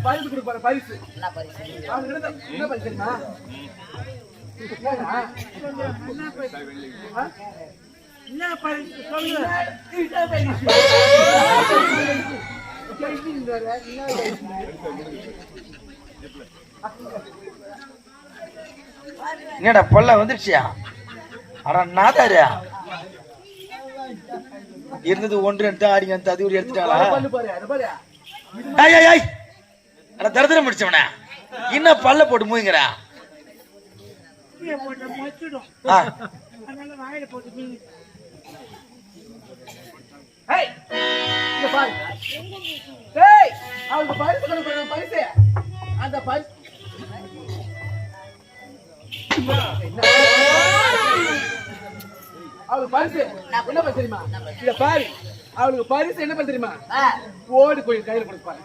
பரிசு கொடுப்பாரு. பரிசு என்ன பரிசு என்னடா பொல்ல வந்துருச்சியா? அட நாதாரு இருந்தது ஒன்று எடுத்து ஆடி வந்து அது ஒரு எடுத்துட்டாங்களா? தரதரம் முடிச்சவன இன்னும் பல்ல போட்டு மூய்ங்கடா. பரிசு அந்த பரிசு அவளுக்கு பரிசு என்ன பண்ண தெரியுமா? இத பாரு, அவளுக்கு பரிசு என்ன பண்ண தெரியுமா? ஓடி போய் கையில கொடுப்பாரு.